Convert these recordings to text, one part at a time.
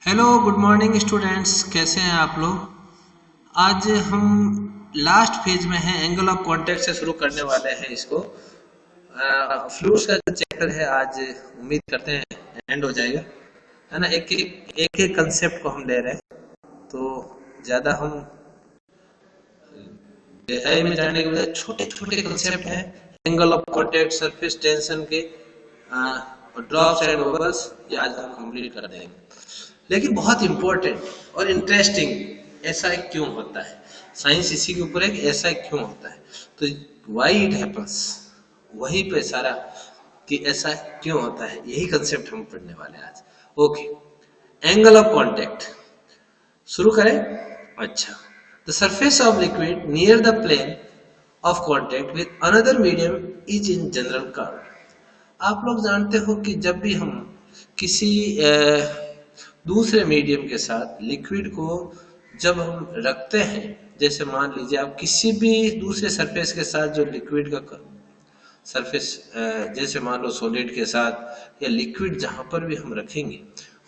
Hello good morning students, कैसे हैं आप लोग। आज हम लास्ट फेज में हैं, एंगल ऑफ कांटेक्ट से शुरू करने वाले हैं इसको। फ्लूइड्स का जो चैप्टर है आज उम्मीद करते हैं एंड हो जाएगा, है ना। एक कंसेप्ट को हम ले रहे हैं, तो ज़्यादा हम गहराई में जाने के बजाय छोटे छोटे कंसेप्ट हैं angle of contact, surface tension के ड्रॉप्स एंड बबल्स, ये आज हम कंप्लीट कर देंगे। लेकिन बहुत इंपॉर्टेंट और इंटरेस्टिंग, ऐसा क्यों होता है, साइंस इसी के ऊपर है कि ऐसा क्यों होता है, तो व्हाई इट हैपेंस, वहीं पे सारा कि ऐसा क्यों होता है, यही कंसेप्ट हम पढ़ने वाले हैं आज। ओके, एंगल ऑफ कांटेक्ट शुरू करें। अच्छा, the surface of liquid near the plane of contact with another medium is in general curve. आप लोग जानते हो कि जब भी हम किसी दूसरे मीडियम के साथ लिक्विड को जब हम रखते हैं, जैसे मान लीजिए आप किसी भी दूसरे सरफेस के साथ जो लिक्विड का सरफेस, जैसे मान लो सॉलिड के साथ या लिक्विड जहां पर भी हम रखेंगे,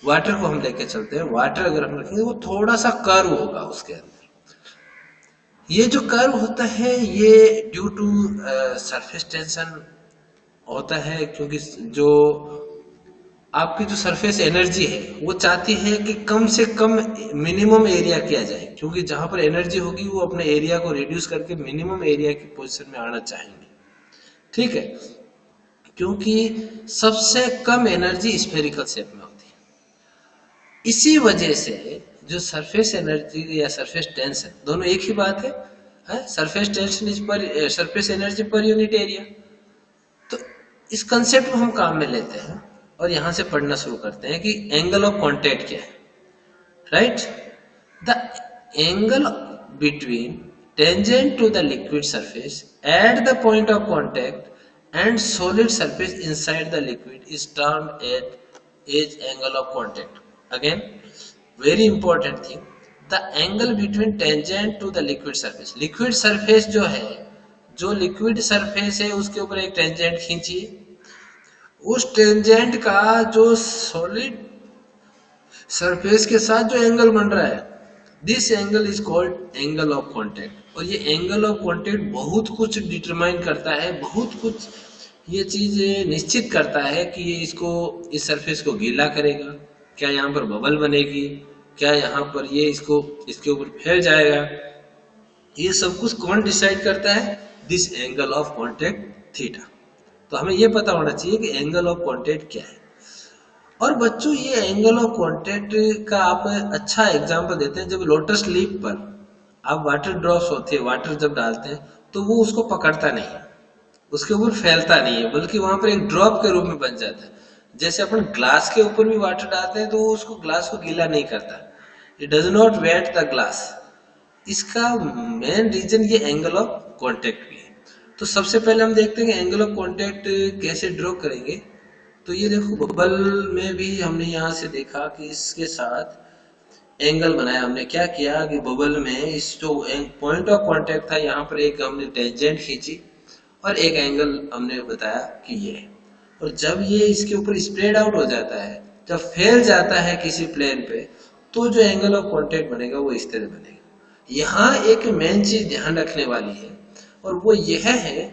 वाटर को हम लेके चलते हैं, वाटर अगर हम रखेंगे वो थोड़ा सा कर्व होगा उसके अंदर। ये जो कर्व होता है ये ड्यू टू सरफेस टेंशन होता है, क्योंकि जो आपकी जो सरफेस एनर्जी है वो चाहती है कि कम से कम मिनिमम एरिया किया जाए, क्योंकि जहां पर एनर्जी होगी वो अपने एरिया को रिड्यूस करके मिनिमम एरिया की पोजीशन में आना चाहेंगे, ठीक है, क्योंकि सबसे कम एनर्जी स्फेरिकल शेप में होती है। इसी वजह से जो सरफेस एनर्जी या सरफेस टेंशन दोनों एक ही बात है, सरफेस टेंशन इज पर surface energy per unit area. तो इस कंसेप्ट को हम काम में लेते हैं और यहां से पढ़ना शुरू करते हैं कि एंगल ऑफ कांटेक्ट क्या है, right. The angle between tangent to the liquid surface at the point of contact and solid surface inside the liquid is termed as angle of contact. Again very important thing, the angle between tangent to the liquid surface, liquid surface जो है, जो liquid surface है उसके ऊपर एक tangent खींचिए, उस tangent का जो सॉलिड सरफेस के साथ जो एंगल बन रहा है, this angle is called angle of contact. और ये एंगल ऑफ कांटेक्ट बहुत कुछ डिटरमाइन करता है, बहुत कुछ ये चीज निश्चित करता है कि ये इसको, इस सरफेस को गीला करेगा, क्या यहाँ पर बबल बनेगी, क्या यहाँ पर ये इसको इसके ऊपर फैल जाएगा, ये सब कुछ कौन डिसाइड करता है, this angle of contact theta. तो हमें ये पता होना चाहिए कि एंगल ऑफ कांटेक्ट क्या है। और बच्चों ये एंगल ऑफ कांटेक्ट का आप अच्छा एग्जांपल देते हैं, जब लोटस लीफ पर आप वाटर ड्रॉप्स होते हैं, वाटर जब डालते हैं तो वो उसको पकड़ता नहीं है, उसके ऊपर फैलता नहीं है, बल्कि वहां पर एक ड्रॉप के रूप में बन जाता है। जैसे अपन ग्लास के ऊपर भी वाटर डालते हैं तो वो उसको ग्लास को गीला नहीं करता, it does not wet the glass. इसका मेन रीजन ये एंगल ऑफ कांटेक्ट भी है। तो सबसे पहले हम देखते हैं कि एंगल ऑफ कांटेक्ट कैसे ड्रॉ करेंगे। तो ये देखो, बबल में भी हमने यहाँ से देखा कि इसके साथ एंगल बनाया, हमने क्या किया कि बबल में इस जो पॉइंट ऑफ कांटेक्ट था यहाँ पर एक हमने टेंजेंट खींची और एक एंगल हमने बताया कि ये है। और जब ये इसके ऊपर स्प्रेड आउट हो जाता है, जब फैल जाता है किसी प्लेन पे, तो जो एंगल ऑफ कांटेक्ट बनेगा वो इस तरह बनेगा। यहाँ एक मेन चीज ध्यान रखने वाली है, और वो यह है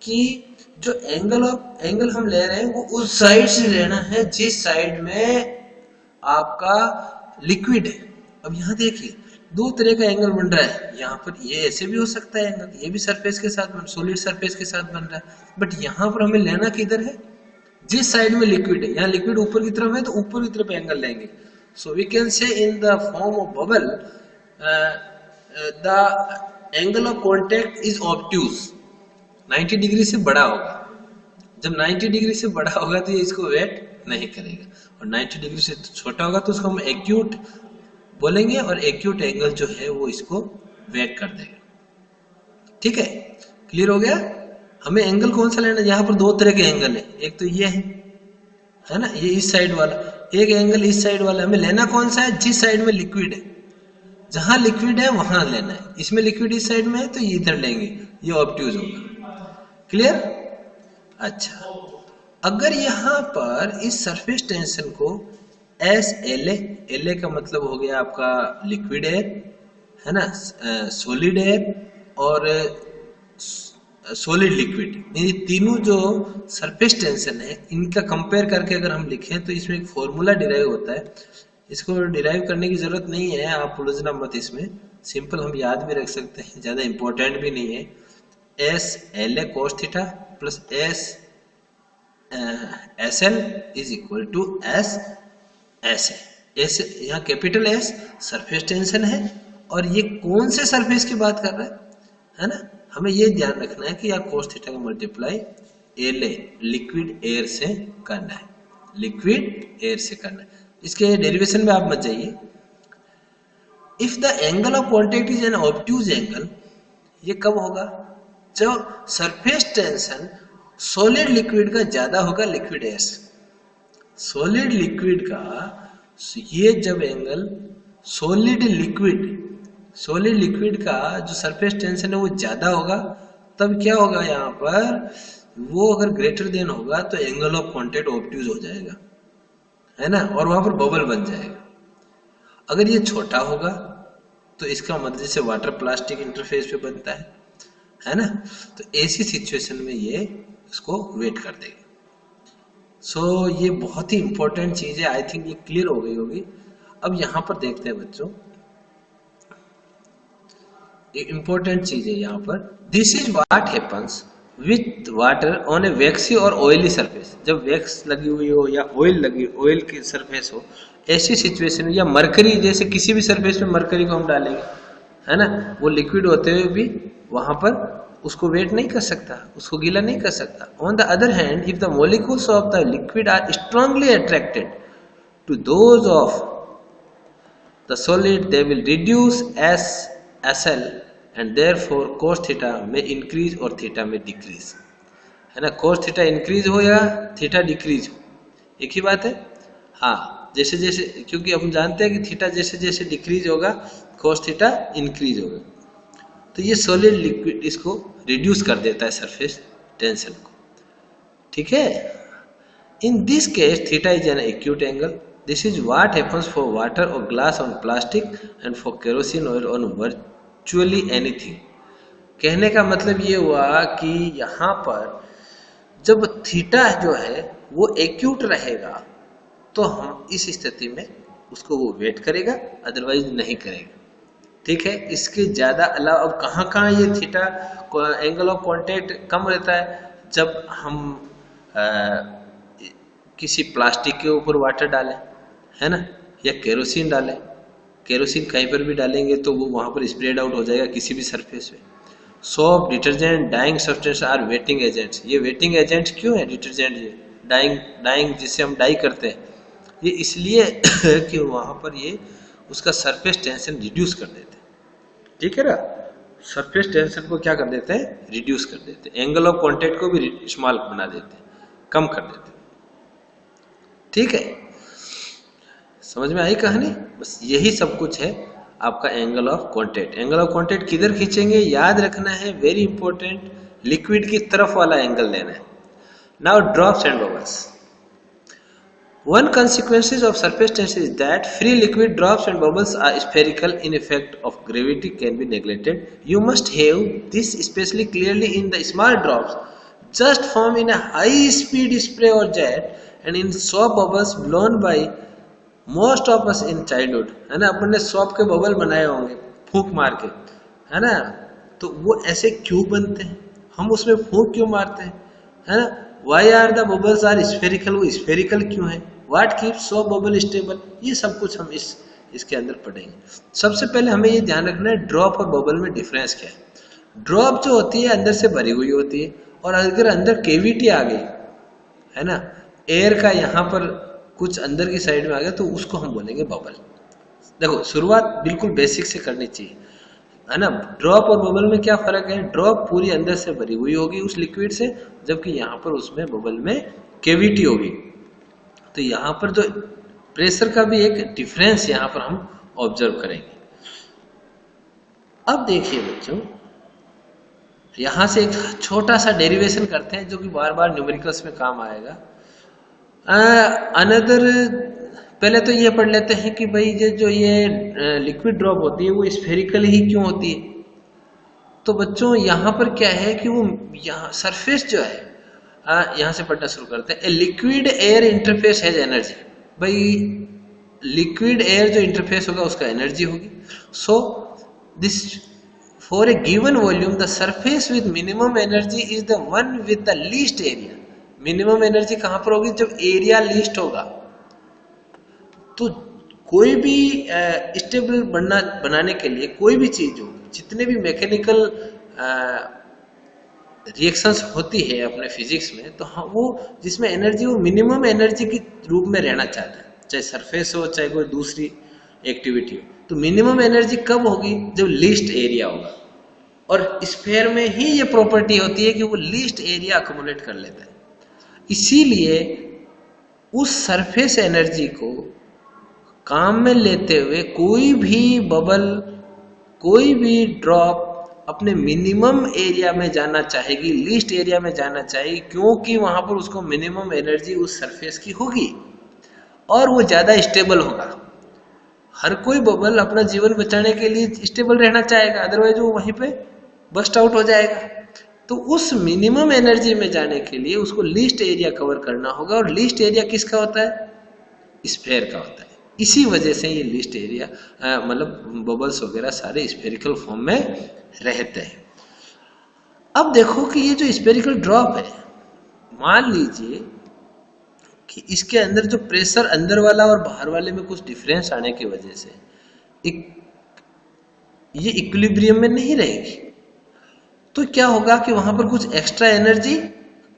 कि जो एंगल हम ले रहे हैं वो उस साइड से लेना है जिस साइड में आपका लिक्विड है। अब यहाँ देखिए दो तरह का एंगल बन रहा है, यहाँ पर ये ऐसे भी हो सकता है एंगल, ये भी सरफेस के साथ सॉलिड सरफेस के साथ बन रहा है, बट यहाँ पर हमें लेना किधर है, जिस साइड में लिक्विड है। यहाँ लिक्विड ऊपर की तरफ है तो ऊपर की तरफ एंगल लेंगे। सो we can say in the form of bubble the angle of contact is obtuse, 90 degree से बड़ा होगा। जब 90 डिग्री से बड़ा होगा तो ये इसको वेट नहीं करेगा, और 90 डिग्री से छोटा होगा तो उसको हम एक्यूट बोलेंगे, और एक्यूट एंगल जो है वो इसको वेट कर देगा। ठीक है, क्लियर हो गया। हमें एंगल कौन सा लेना है, यहाँ पर दो तरह के एंगल है, एक तो ये है ना, ये इस साइड वाला, एक एंगल इस साइड वाला। हमें लेना कौन सा है, जिस साइड में लिक्विड है, जहां लिक्विड है वहां लेना है। इसमें लिक्विड इस साइड में है तो ये इधर लेंगे, ये ऑब्ट्यूज होगा। क्लियर। अच्छा, अगर यहां पर इस सरफेस टेंशन को एस एल ए का मतलब हो गया आपका लिक्विड एयर, है ना, सॉलिड एयर और सॉलिड लिक्विड। ये तीनों जो सरफेस टेंशन है इनका कंपेयर करके अगर हम लिखें तो इसमें एक फॉर्मूला डिराइव होता है। इसको डिराइव करने की जरूरत नहीं है, आप उलझना मत इसमें, सिंपल हम याद भी रख सकते हैं, ज़्यादा इंपॉर्टेंट भी नहीं है। S L A cos theta plus S S L is equal to S S है। एस यहाँ कैपिटल एस सरफेस टेंशन है और ये कौन से सरफेस की बात कर रहा है ना। हमें ये ध्यान रखना है कि यहाँ कोस थीटा का multiply L a liquid air से करना है, लिक्विड एयर से करना है। इसके डेरिवेशन में आप मत जाइए। If the angle of contact is an obtuse angle, ये कब होगा, जब सरफेस टेंशन सॉलिड लिक्विड का ज्यादा होगा लिक्विड एयर से। सॉलिड लिक्विड का ये जब एंगल सॉलिड लिक्विड का जो सरफेस टेंशन है वो ज्यादा होगा, तब क्या होगा यहाँ पर, वो अगर ग्रेटर देन होगा तो एंगल ऑफ कांटेक्ट ऑब्ट्यूज हो जाएगा, है ना, और वहां पर बबल बन जाएगा। अगर ये छोटा होगा तो इसका मतलब जैसे वाटर प्लास्टिक इंटरफेस पे बनता है ना, तो ऐसी सिचुएशन में ये इसको वेट कर देगा। सो ये बहुत ही इंपॉर्टेंट चीज है, आई थिंक ये क्लियर हो गई होगी। अब यहाँ पर देखते हैं बच्चों, एक इंपॉर्टेंट चीज है यहाँ पर, this is what happens with water on a waxy और ऑयली सरफेस। जब वैक्स लगी हुई हो या ऑयल की सरफेस हो, ऐसी सिचुएशन में, या मरकरी, जैसे किसी भी सरफेस में मरकरी को हम डालेंगे, है ना, वो लिक्विड होते हुए भी वहां पर उसको वेट नहीं कर सकता, उसको गीला नहीं कर सकता। On the other hand, if the molecules of the liquid are strongly attracted to those of the solid, they will reduce SL and therefore cos theta में इंक्रीज और थीटा में डिक्रीज, है ना। cos थीटा इंक्रीज हो या theta decrease हो, एक ही बात है। हाँ, जैसे जैसे, क्योंकि हम जानते हैं कि थीटा जैसे जैसे डिक्रीज होगा cos थीटा इंक्रीज होगा, तो ये सॉलिड लिक्विड इसको रिड्यूस कर देता है सरफेस टेंशन को, ठीक है। In this case theta is an acute angle. This is what happens for water और glass on plastic and for kerosene oil on virtually anything. कहने का मतलब ये हुआ कि यहाँ पर जब थीटा जो है वो एक्यूट रहेगा तो हम इस स्थिति में उसको वो वेट करेगा, अदरवाइज नहीं करेगा, ठीक है। इसके ज्यादा अलावा अब कहाँ कहाँ ये थीटा एंगल ऑफ कांटेक्ट कम रहता है, जब हम किसी प्लास्टिक के ऊपर वाटर डालें, है ना, या केरोसिन डालें। केरोसिन कहीं पर भी डालेंगे तो वो वहां पर स्प्रेड आउट हो जाएगा किसी भी सरफेस पे। Soap, detergent, dyeing substance are wetting agents. ये वेटिंग एजेंट्स क्यों है डिटर्जेंट, ये डाइंग जिससे हम डाई करते हैं, ये इसलिए कि वहां पर ये उसका सरफेस टेंशन रिड्यूस कर देते हैं, ठीक है ना। सरफेस टेंशन को क्या कर देते हैं, रिड्यूस कर देते हैं, एंगल ऑफ कांटेक्ट को भी स्मॉल बना देते हैं, कम कर देते हैं, ठीक है। समझ में आई कहानी, बस यही सब कुछ है आपका angle of contact. Angle of contact किधर खींचेंगे, याद रखना है, वेरी इंपॉर्टेंट, लिक्विड की तरफ वाला एंगल लेना है। Now drops and bubbles. One consequences of surface tension is that free liquid drops and bubbles are spherical in effect of gravity can be neglected. You must have this especially clearly in the small drops just form in a high speed spray or jet and in soap bubbles blown by most of us in childhood, है ना। अपन ने soap के bubble बनाए होंगे फूंक मार के, है ना, तो वो ऐसे क्यों बनते हैं, हम उसमें फूंक क्यों मारते हैं, है ना। Why are the bubbles are spherical, वो spherical क्यों है, What keeps soap bubble stable, ये सब कुछ हम इसके अंदर पढ़ेंगे। सबसे पहले हमें ये ध्यान रखना है ड्रॉप और बबल में डिफरेंस क्या है। ड्रॉप जो होती है अंदर से भरी हुई होती है, और अगर अंदर केविटी आ गई, है ना, एयर का यहाँ पर कुछ अंदर की साइड में आ गया, तो उसको हम बोलेंगे बबल। देखो शुरुआत बिल्कुल बेसिक से करनी चाहिए, है ना। ड्रॉप और बबल में क्या फर्क है, ड्रॉप पूरी अंदर से भरी हुई होगी उस लिक्विड से, जबकि यहाँ पर उसमें बबल में केविटी होगी। तो यहाँ पर जो प्रेशर का भी एक डिफरेंस यहाँ पर हम ऑब्जर्व करेंगे। अब देखिए बच्चों, यहाँ से एक छोटा सा डेरिवेशन करते हैं जो कि बार बार न्यूमेरिकल्स में काम आएगा। अनदर पहले तो ये पढ़ लेते हैं कि भाई जो ये लिक्विड ड्रॉप होती है वो स्फेरिकल ही क्यों होती है। तो बच्चों यहाँ पर क्या है कि वो यहाँ सरफेस जो है, यहाँ से पढ़ना शुरू करते हैं। Liquid air interface has energy. भाई लिक्विड एयर जो इंटरफेस होगा उसका एनर्जी होगी। So this for a given volume the surface with minimum energy is the one with the least area. Minimum energy कहाँ पर होगी? जब एरिया लीस्ट होगा। तो कोई भी स्टेबल बनाने के लिए कोई भी चीज हो, जितने भी मैकेनिकल रिएक्शंस होती है अपने फिजिक्स में, तो हाँ वो जिसमें एनर्जी वो मिनिमम एनर्जी के रूप में रहना चाहता है, चाहे सरफेस हो चाहे कोई दूसरी एक्टिविटी हो। तो मिनिमम एनर्जी कब होगी? जब लीस्ट एरिया होगा। और स्फीयर में ही ये प्रॉपर्टी होती है कि वो लीस्ट एरिया अकोमोडेट कर लेता है। इसीलिए उस सरफेस एनर्जी को काम में लेते हुए कोई भी बबल, कोई भी ड्रॉप अपने मिनिमम एरिया में जाना चाहेगी, लीस्ट एरिया में जाना चाहेगी, क्योंकि वहां पर उसको मिनिमम एनर्जी उस सरफेस की होगी और वो ज्यादा स्टेबल होगा। हर कोई बबल अपना जीवन बचाने के लिए स्टेबल रहना चाहेगा, अदरवाइज वो वहीं पे बस्ट आउट हो जाएगा। तो उस मिनिमम एनर्जी में जाने के लिए उसको लीस्ट एरिया कवर करना होगा, और लीस्ट एरिया किसका होता है? स्फीयर का होता है। इसी वजह से ये लीस्ट एरिया मतलब बबल्स वगैरह सारे स्फेरिकल फॉर्म में रहते हैं। अब देखो कि ये जो स्फेरिकल ड्रॉप है, मान लीजिए कि इसके अंदर जो प्रेशर अंदर वाला और बाहर वाले में कुछ डिफरेंस आने की वजह से ये इक्विलिब्रियम में नहीं रहेगी। तो क्या होगा कि वहां पर कुछ एक्स्ट्रा एनर्जी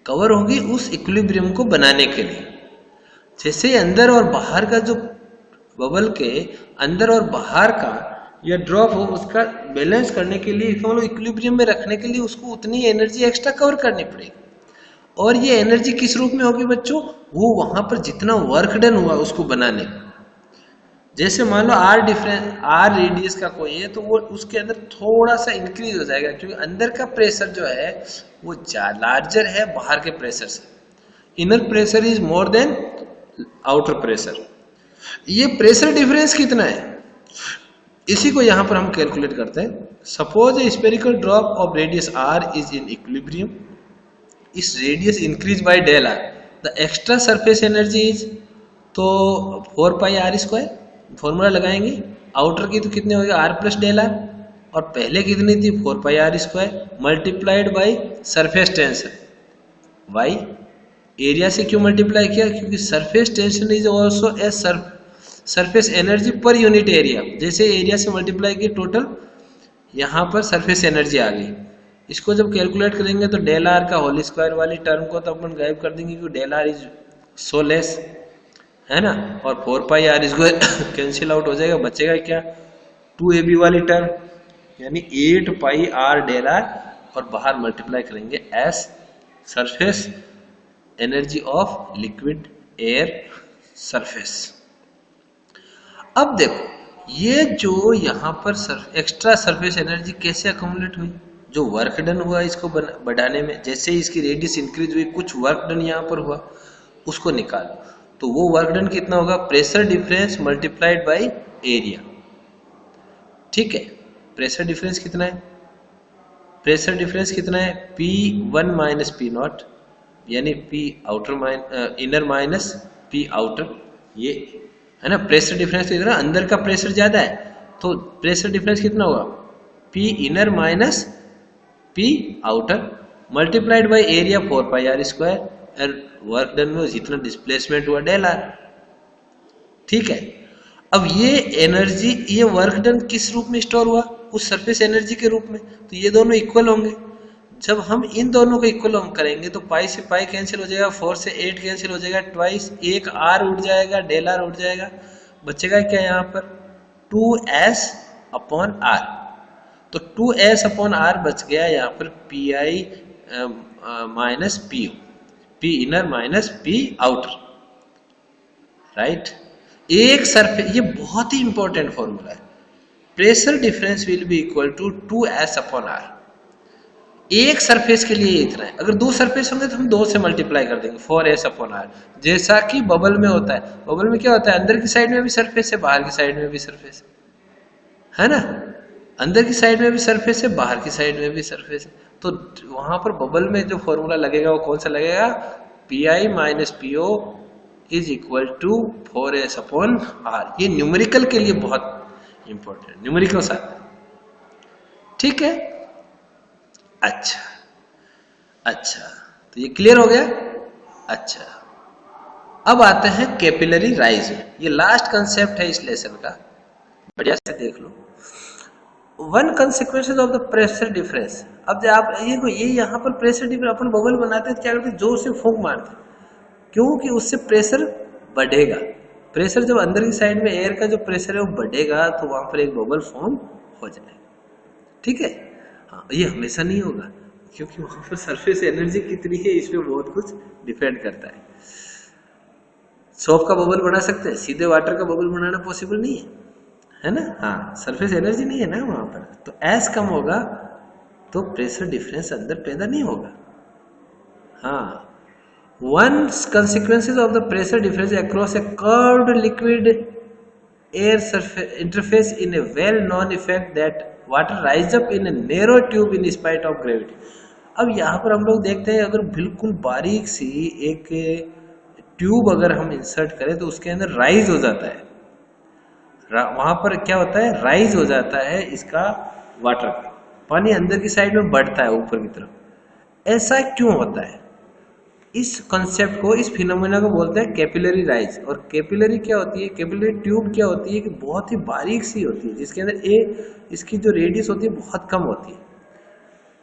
कवर होगी उस इक्विलिब्रियम को बनाने के लिए। जैसे अंदर और बाहर का जो बबल के अंदर और बाहर का या ड्रॉप हो, उसका बैलेंस करने के लिए, मतलब इक्विलिब्रियम में रखने के लिए उसको उतनी एनर्जी एक्स्ट्रा कवर करनी पड़ेगी। और ये एनर्जी किस रूप में होगी बच्चों? वो वहां पर जितना वर्क डन हुआ उसको बनाने का। जैसे मान लो आर रेडियस का कोई है, तो वो उसके अंदर थोड़ा सा इंक्रीज हो जाएगा, क्योंकि अंदर का प्रेशर जो है वो लार्जर है बाहर के प्रेशर से। Inner pressure is more than outer pressure. ये प्रेशर डिफरेंस कितना है, इसी को यहां पर हम कैलकुलेट करते हैं। Suppose a spherical drop of radius R is in equilibrium, इस radius increase by del R, the extra surface energy is, तो 4 पाई आर स्क्वायर फॉर्मूला लगाएंगे। आउटर की तो कितने हो गए? आर प्लस डेल आर, और पहले कितनी थी? 4 pi are square multiplied by surface tension. Why area से क्यों मल्टीप्लाई किया? क्योंकि surface tension is also a surface energy per unit area. जैसे एरिया से मल्टीप्लाई किया, टोटल यहाँ पर सरफेस एनर्जी आ गई। इसको जब कैलकुलेट करेंगे तो डेल आर का होल स्क्वायर वाली टर्म को तो अपन गायब कर देंगे, क्योंकि del r is so less, है ना। और 4 पाई आर इसको कैंसिल आउट हो जाएगा, बचेगा क्या? 2ab वाली टर्म, यानी 8 पाई आर डेल आर, और बाहर मल्टीप्लाई करेंगे S surface energy of liquid air surface. अब देखो ये जो यहाँ पर एक्स्ट्रा सरफेस एनर्जी कैसे अकोमोडेट हुई? जो वर्क डन हुआ इसको बढ़ाने में, जैसे ही इसकी रेडियस इंक्रीज हुई कुछ वर्क डन यहाँ पर हुआ, उसको निकालो। तो वो वर्क डन कितना होगा? Pressure difference multiplied by area. ठीक है, प्रेशर डिफरेंस कितना है? प्रेशर डिफरेंस कितना है? P1 माइनस पी नॉट, यानी P outer inner minus P outer, ये है ना। प्रेशर डिफरेंस तो इतना, अंदर का प्रेशर ज्यादा है, तो प्रेशर डिफरेंस कितना होगा? P inner minus P outer multiplied by area 4 pi are square, और वर्क डन में जितना डिस्प्लेसमेंट हुआ डेल आर। ठीक है, अब ये एनर्जी, ये वर्क डन किस रूप में स्टोर हुआ? उस सरफेस एनर्जी के रूप में। तो ये दोनों इक्वल होंगे। जब हम इन दोनों को इक्वल करेंगे तो पाई से पाई कैंसिल हो जाएगा, 4 से 8 कैंसिल हो जाएगा, ट्वाइस एक आर उठ जाएगा, डेल आर उठ जाएगा, बचेगा क्या यहाँ पर? 2s upon are. तो 2s अपॉन आर बच गया यहाँ पर Pi minus Pu, P inner minus P outer, right. एक सरफेस, ये बहुत ही इंपॉर्टेंट फॉर्मूला है। Pressure difference will be equal to 2s upon r. एक सरफेस के लिए इतना है, अगर दो सरफेस होंगे तो हम 2 से मल्टीप्लाई कर देंगे 4s/r, जैसा कि बबल में होता है। बबल में क्या होता है, अंदर की साइड में भी सरफेस है, बाहर की साइड में भी सरफेस है ना, अंदर की साइड में भी सरफेस है, बाहर की साइड में भी सरफेस है। तो वहां पर बबल में जो फॉर्मूला लगेगा वो कौन सा लगेगा, Pi minus PO is equal to 4s/r। ये न्यूमेरिकल के लिए बहुत इंपॉर्टेंट, न्यूमेरिकल साथ, ठीक है। अच्छा अच्छा, तो ये क्लियर हो गया। अच्छा, अब आते हैं कैपिलरी राइज। ये लास्ट कंसेप्ट है इस लेसन का, बढ़िया से देख लो। One consequences of the pressure difference. अब जब आप ये यहाँ पर प्रेशर डिफरेंस, अपन बबल बनाते हैं तो क्या करते हैं, जोर से फूंक मारते हैं, क्योंकि उससे प्रेशर बढ़ेगा। प्रेशर जब अंदर की साइड में एयर का जो प्रेशर है वो बढ़ेगा तो वहां पर एक बबल फॉर्म हो जाएगा, ठीक है। हाँ, ये हमेशा नहीं होगा, क्योंकि वहां पर सरफेस एनर्जी कितनी है इसमें बहुत कुछ डिपेंड करता है। सोप का बबल बना सकते हैं, सीधे वाटर का बबल बनाना पॉसिबल नहीं है ना। हाँ, सरफेस एनर्जी नहीं है ना वहां पर, तो एस कम होगा तो प्रेशर डिफरेंस अंदर पैदा नहीं होगा। हाँ, one consequences of the pressure difference across A curved liquid air surface interface in a well known effect that water rise up in a narrow tube in spite of gravity। अब यहाँ पर हम लोग देखते हैं, अगर बिल्कुल बारीक सी एक ट्यूब अगर हम इंसर्ट करें तो उसके अंदर राइज हो जाता है, वहां पर क्या होता है, राइज हो जाता है इसका वाटर का, पानी अंदर की साइड में बढ़ता है ऊपर की तरफ। ऐसा क्यों होता है, इस कंसेप्ट को, इस फिनोमेना को बोलते हैं कैपिलरी राइज। और कैपिलरी क्या होती है, कैपिलरी ट्यूब क्या होती है कि बहुत ही बारीक सी होती है, जिसके अंदर इसकी जो रेडियस होती है बहुत कम होती है,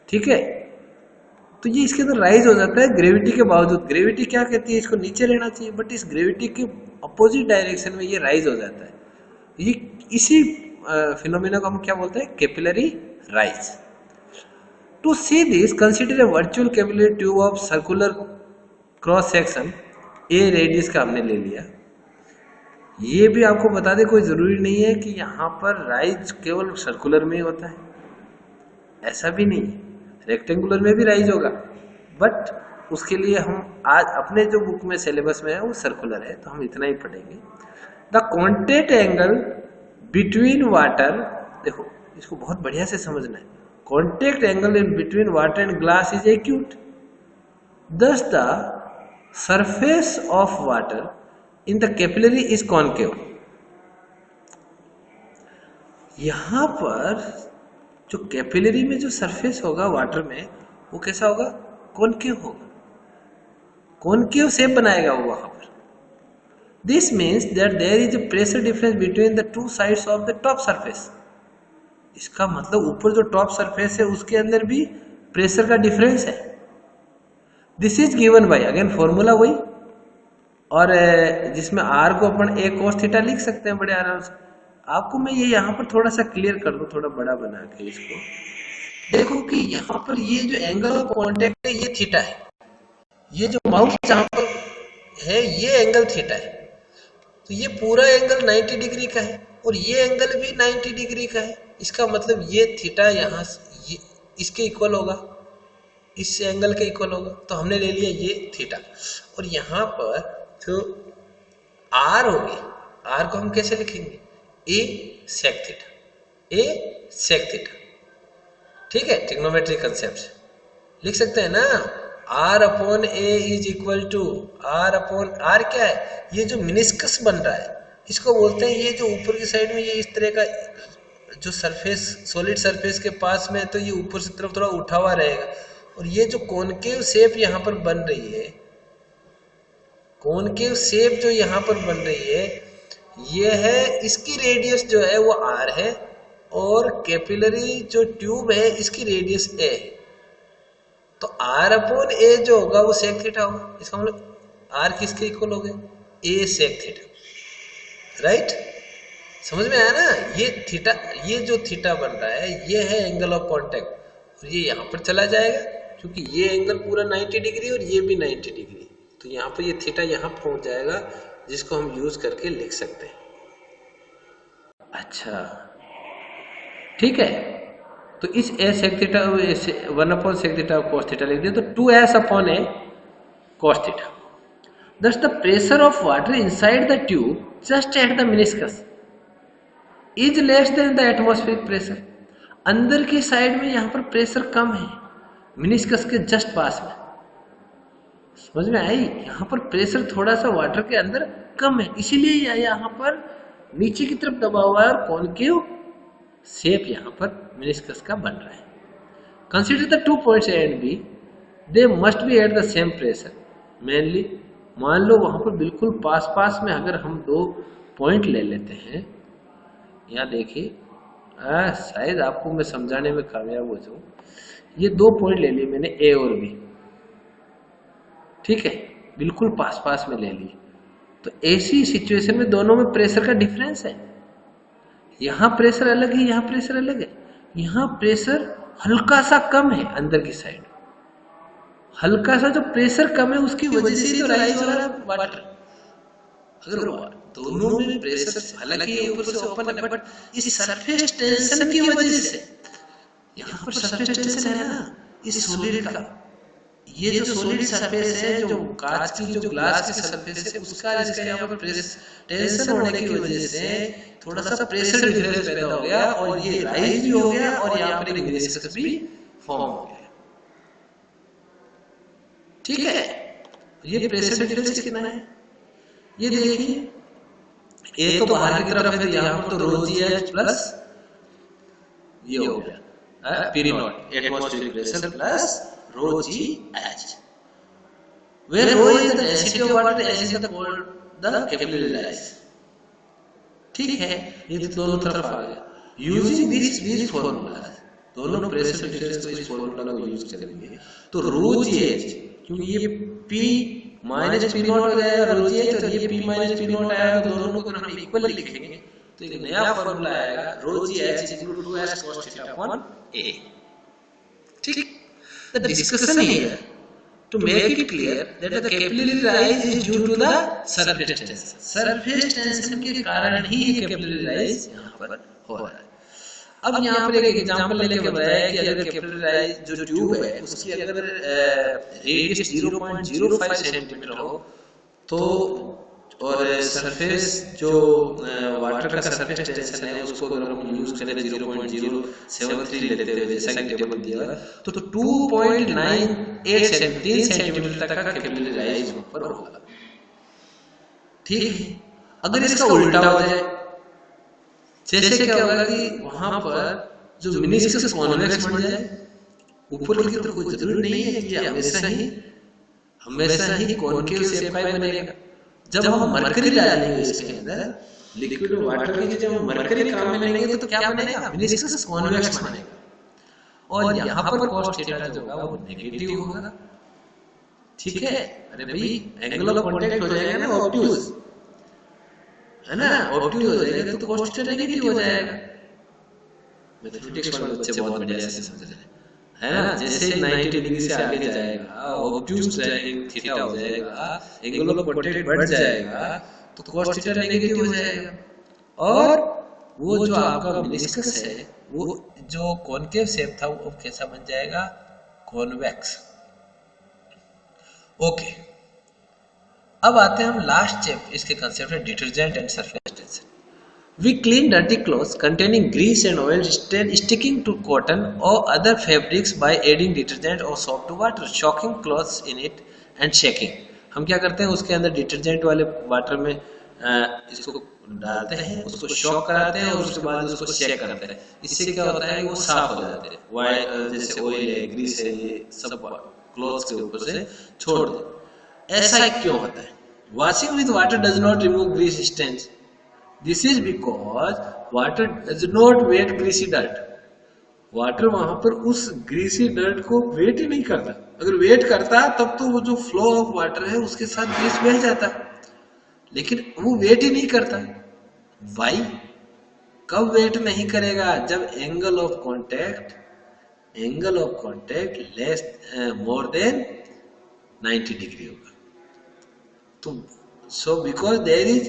ठीक है। तो ये इसके अंदर राइज हो जाता है ग्रेविटी के बावजूद। ग्रेविटी क्या कहती है, इसको नीचे रहना चाहिए, बट इस ग्रेविटी के अपोजिट डायरेक्शन में ये राइज हो जाता है। ये इसी फिनोमेना को हम क्या बोलते हैं, capillary rise. To see this consider a virtual capillary tube of circular cross section, a radius का हमने ले लिया। ये भी आपको बता दें, कोई जरूरी नहीं है कि यहाँ पर राइज केवल सर्कुलर में ही होता है, ऐसा भी नहीं है, रेक्टेंगुलर में भी राइज होगा, बट उसके लिए हम आज अपने जो बुक में सिलेबस में है वो सर्कुलर है, तो हम इतना ही पढ़ेंगे। The contact angle between water, देखो इसको बहुत बढ़िया से समझना है, contact angle in between water and glass is acute, thus the surface of water in the capillary is concave। यहां पर जो कैपिलरी में जो सरफेस होगा वाटर में वो कैसा होगा, कॉनकेव होगा, कॉनकेव शेप बनाएगा वो वहां पर। This means that there is a pressure difference between the two sides of the top surface. इसका मतलब ऊपर जो टॉप सरफेस है उसके अंदर भी प्रेशर का डिफरेंस है। This is given by, again formula वही, और जिसमें आर को अपन ए कोस थीटा लिख सकते हैं बड़े आराम से। आपको मैं ये यहाँ पर थोड़ा सा क्लियर कर दूं, थोड़ा बड़ा बना के इसको देखो कि यहाँ पर ये जो एंगल ऑफ कॉन्टेक्ट है ये थीटा है, ये जो माउस जहाँ पर है ये एंगल थीटा है, तो ये पूरा एंगल 90 डिग्री का है और ये एंगल भी 90 डिग्री का है। इसका मतलब ये थीटा यहाँ इसके इक्वल होगा, इस एंगल के इक्वल होगा, तो हमने ले लिया ये थीटा। और यहाँ पर जो आर होगी, आर को हम कैसे लिखेंगे, ए सेक थीटा, ए सेक थीटा, ठीक है, ट्रिग्नोमेट्री कंसेप्ट से लिख सकते हैं ना। R upon a is equal to r upon r, क्या है, ये जो मिनिस्कस बन रहा है इसको बोलते हैं, ये जो ऊपर की साइड में ये इस तरह का जो सरफेस सॉलिड सरफेस के पास में है तो ये ऊपर से तरफ थोड़ा उठा हुआ रहेगा, और ये जो कॉनकेव शेप यहाँ पर बन रही है, कॉनकेव शेप जो यहाँ पर बन रही है ये है, इसकी रेडियस जो है वो आर है, और कैपिलरी जो ट्यूब है इसकी रेडियस ए है, तो आर अपॉन ए जो होगा वो सेक थीटा होगा। इसका मतलब आर किसके इक्वल हो गए, ए सेक थीटा, राइट, समझ में आया ना। ये थीटा, ये जो थीटा बन रहा है ये है एंगल ऑफ कांटेक्ट, और ये यहाँ पर चला जाएगा क्योंकि ये एंगल पूरा 90 डिग्री और ये भी 90 डिग्री, तो यहाँ पर ये थीटा यहाँ पहुंच जाएगा, जिसको हम यूज करके लिख सकते हैं। अच्छा ठीक है, तो इस a sec theta 1/sec theta cos theta लिख दिया, तो 2s upon a cos theta. Thus the pressure of water inside the tube just at the meniscus is less than the atmospheric pressure. अंदर की साइड में यहाँ पर pressure कम है, meniscus के जस्ट पास में। समझ में आई? यहाँ पर प्रेशर थोड़ा सा वाटर के अंदर कम है, इसीलिए यहाँ पर नीचे की तरफ दबा हुआ है और कॉनकेव शेप यहाँ पर मिनिस्कस का बन रहा है। Consider the 2 points A and B, they must be at the same pressure mainly. मान लो वहां पर बिल्कुल पास पास में अगर हम 2 पॉइंट ले लेते हैं, यहाँ देखिए, शायद आपको मैं समझाने में कामयाब हो जाऊं। ये 2 पॉइंट ले लिए मैंने A और B, ठीक है, बिल्कुल पास पास में ले लिए। तो ऐसी सिचुएशन में दोनों में प्रेशर का डिफरेंस है। यहाँ प्रेशर अलग है, यहाँ प्रेशर अलग है। यहाँ प्रेशर हल्का सा कम है अंदर की साइड, हल्का सा जो प्रेशर कम है उसकी वजह से तो राइज हो रहा है वाटर। अगर दोनों में प्रेशर हालांकि ऊपर से ओपन है, बट इस सरफेस टेंशन की वजह से यहाँ पर सरफेस टेंशन है ना इस सॉलिड का। ये जो सॉलिड सरफेस है, जो कांच की जो ग्लास की सरफेस है, उसका इसका यहाँ पर टेंशन होने की वजह से थोड़ा सा प्रेशर डिफरेंस पैदा हो गया और ये राइज भी हो गया और यहाँ पर एक मेनिस्कस भी फॉर्म हो गया। ठीक है, ये प्रेशर डिफरेंस कितना है ये देखिए, ए तो बाहर की तरफ है, यहाँ पर तो rho g h प्लस ये हो गया P not atmospheric pressure plus rho g h, where rho is the density of water, h is the capillary rise। ठीक है, ये दोनों तरफ आ गया। यूजिंग दिस फॉर्मूला, दोनों प्रेशर डिफरेंस को इस फॉर्मूला को यूज करेंगे तो rho g h, क्योंकि ये P माइनस पी नॉट हो जाएगा rho g h, और ये P माइनस पी नॉट आएगा, तो दोनों को हम इक्वल लिखेंगे तो एक नया फॉर्मूला आएगा rho g h is equal to 2s cos theta upon a। ठीक, the discussion here to make it clear that the capillary rise is due to the surface tension। surface tension के कारण ही capillary rise यहाँ पर हो रहा है। अब यहाँ पर एक एग्जांपल लेके बताया कि अगर कैपिलरी राइज जो ट्यूब है उसकी अगर रेडियस 0.05 सेंटीमीटर हो तो, और सरफेस जो वाटर का सरफेस टेंशन है उसको अगर हम यूज करें 0.073 लेते हैं जैसा कि टेबल दिया है, तो 2.98 सेंटीमीटर तक का कैपिलरी राइज ऊपर होगा। ठीक है, अगर इसका उल्टा हो जाए, जैसे क्या होगा कि वहां पर जो मिनिस्कस कॉन्वेक्स बन जाए, ऊपर की तरफ कोई जरूरी नहीं है कि हमेशा ही कॉनकेव शेप का बनेगा। जब हम मरकरी डालेंगे इसके अंदर लिक्विड वाटर के, जब हम मरकरी काम में लेंगे तो क्या बनेगा, मिनिस्कस कॉन्वेक्स बनेगा और यहाँ पर cos थीटा जो होगा वो नेगेटिव होगा। ठीक है, अरे भाई एंगल ऑफ कांटेक्ट हो जाएगा ना ऑब्ट्यूज, है ना, ऑब्ट्यूज हो जाएगा तो cos थीटा नेगेटिव हो जाएगा। मैथमेटिक्स वाले बच्चे बहुत बढ़िया से समझ रहे हैं, है ना। जैसे 90 डिग्री से आगे जाएगा ऑब्ट्यूज थीटा हो जाएगा, एंगल ऑफ कांटेक्ट बढ़ जाएगा तो cos थीटा नेगेटिव हो जाएगा। और वो जो आपका मेनिस्कस है वो जो कॉनकेव शेप था वो कैसा बन जाएगा, कॉन्वेक्स। ओके, अब आते हैं हम लास्ट चैप्टर, इसके कंसेप्ट है detergent and surface tension. We clean dirty clothes containing grease and oil sticking to cotton or other fabrics by adding detergent or soap to water, shocking clothes in it and shaking। हम क्या करते हैं, उसके अंदर detergent वाले water में इसको डालते हैं, उसको शॉक कराते हैं और उसके बाद उसको शेक करते हैं। इससे क्या होता है, वो साफ हो जाते हैं, जैसे ऑयल है, ग्रीस है, ये सब क्लॉथ्स के ऊपर से छोड़ दे। ऐसा क्यों होता है? Washing with water does not remove grease stains. This is because water does not weight greasy dirt। Water वहां पर उस ग्रीसी डर्ट को वेट ही नहीं करता। अगर वेट करता तब तो वो जो फ्लो ऑफ वाटर है उसके साथ ग्रीस मिल जाता, लेकिन वो वेट ही नहीं करता। वाई? कब वेट नहीं करेगा? जब angle of contact less more than 90 degree होगा। तो so because there is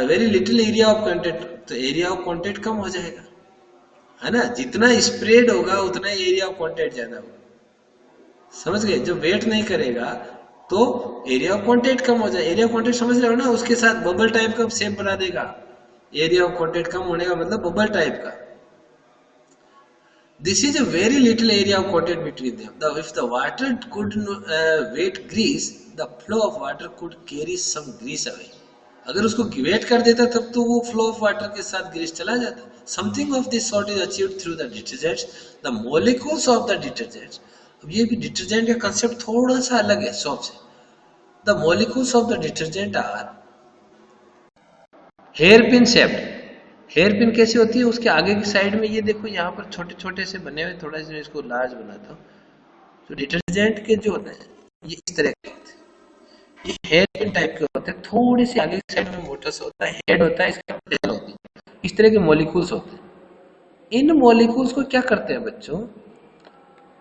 very little area of contact, तो एरिया ऑफ कांटेक्ट कम हो जाएगा। है ना, जितना स्प्रेड होगा उतना एरिया ऑफ कॉन्टेक्ट ज्यादा होगा, समझ गए। जो वेट नहीं करेगा तो एरिया ऑफ कॉन्टेक्ट कम हो जाए, एरिया ऑफ कॉन्टेक्ट समझ रहे हो ना, उसके साथ बबल टाइप का शेप बना देगा। एरिया ऑफ कॉन्टेक्ट कम होने का मतलब बबल टाइप का। This is a very little area of contact between them. If the water could weight grease, the flow of water could carry some grease away. अगर उसको wait कर देता तब तो वो फ्लो ऑफ वाटर के साथ ग्रीस चला जाता। Something of this sort is achieved through the detergents, the molecules of the detergents. अब ये भी डिटर्जेंट का कंसेप्ट थोड़ा सा अलग है सॉप से। The molecules of the detergent are hair pin shaped. Hair pin कैसी होती है, उसके आगे की साइड में ये देखो यहाँ पर छोटे छोटे से बने हुए, थोड़ा सा इसको लार्ज बनाता हूँ। तो डिटर्जेंट के जो होते हैं ये इस तरह के होते हैं, ये हेयर पिन टाइप के होते हैं, थोड़ी सी आगे की साइड में मोटा सा होता है, हेड होता है, इसके टेल होती है, इस तरह के मॉलिक्यूल्स होते हैं। इन मॉलिक्यूल्स को क्या करते हैं बच्चों,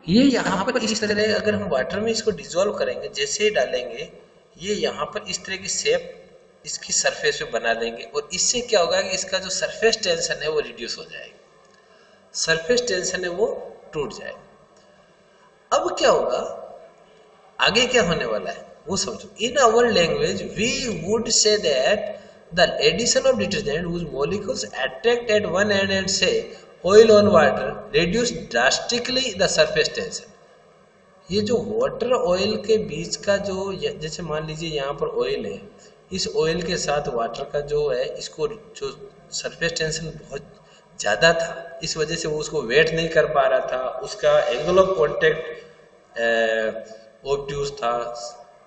ये यहाँ पर इस तरह, अगर हम वाटर में इसको डिजोल्व करेंगे, जैसे ही डालेंगे ये यहाँ पर इस तरह की शेप इसकी सरफेस पे बना देंगे, और इससे क्या होगा कि इसका जो सरफेस टेंशन है वो रिड्यूस हो जाएगी, सरफेस टेंशन है वो टूट जाएगा। अब क्या होगा, आगे क्या होने वाला है वो समझो। In our language we would say that the addition of detergent whose molecules attract at one end and say oil on water reduce drastically the surface tension। ये जो वाटर ऑयल के बीच का जो, जैसे मान लीजिए यहाँ पर ऑयल है, इस ऑयल के साथ वाटर का जो है, इसको जो सरफेस टेंशन बहुत ज़्यादा था, इस वजह से वो उसको वेट नहीं कर पा रहा था, उसका एंगल ऑफ कॉन्टेक्ट ऑब्ट्यूज था,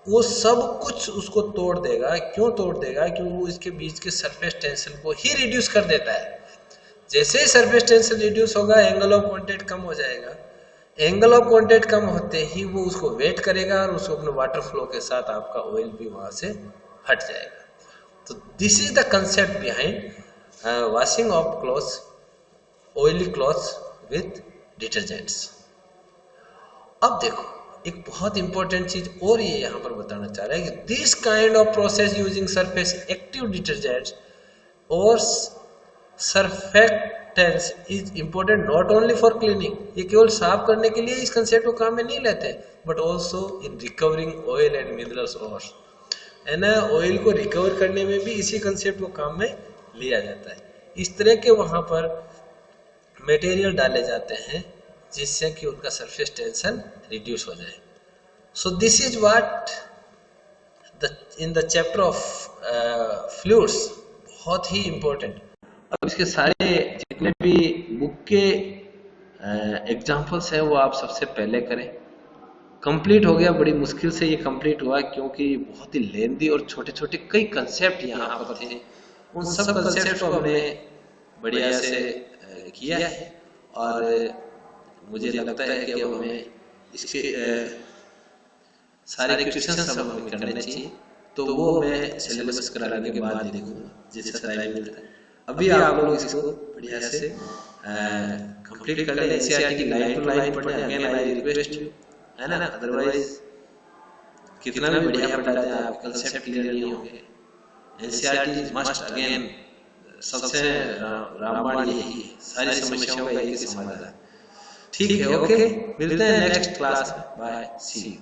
वो सब कुछ उसको तोड़ देगा। क्यों तोड़ देगा, क्योंकि वो इसके बीच के सरफेस टेंशन को ही रिड्यूस कर देता है। जैसे ही सरफेस टेंशन रिड्यूस होगा एंगल ऑफ कॉन्टेक्ट कम हो जाएगा, एंगल ऑफ कॉन्टेक्ट कम होते ही वो उसको वेट करेगा और उसको अपने वाटर फ्लो के साथ आपका ऑयल भी वहां से हट जाएगा। तो this is the concept behind washing of clothes, oily clothes with detergents. अब देखो एक बहुत इंपॉर्टेंट चीज और ये यहाँ पर बताना चाह रहा है कि this kind of process using surface active detergents और surfactants is important not only for cleaning. ये केवल साफ करने के लिए इस कंसेप्ट को काम में नहीं लेते, but also in recovering oil and minerals और, है ना, ऑयल को रिकवर करने में भी इसी कंसेप्ट को काम में लिया जाता है। इस तरह के वहां पर मटेरियल डाले जाते हैं जिससे कि उनका सरफेस टेंशन रिड्यूस हो जाए। So this is what in the chapter of fluids, बहुत ही इंपॉर्टेंट। अब इसके सारे जितने भी बुक के एग्जाम्पल्स हैं वो आप सबसे पहले करें। कंप्लीट हो गया, बड़ी मुश्किल से ये कंप्लीट हुआ क्योंकि बहुत ही लेंदी और छोटे छोटे कई कंसेप्ट यहाँ पर थे। उन सब कंसेप्ट को हमने बढ़िया से किया है और मुझे लगता है कि अब हमें इसके सारे क्वेश्चन सब हमें करने चाहिए, तो वो मैं सिलेबस कराने के बाद देखूंगा जैसा टाइम मिलता है। अभी आप लोग इसको बढ़िया से कंप्लीट कर लें, एनसीईआरटी की लाइन टू लाइन पढ़ें। अगेन आई रिक्वेस्ट यू, है ना, अदरवाइज कितना भी बढ़िया पढ़ाते हैं आप कंसेप्ट क्लियर नहीं होंगे। एनसीईआरटी मस्ट अगेन, सबसे रामबाण यही है, सारी समस्याओं का यही समाधान। ठीक है, ओके, मिलते हैं नेक्स्ट क्लास में, बाय, सी यू।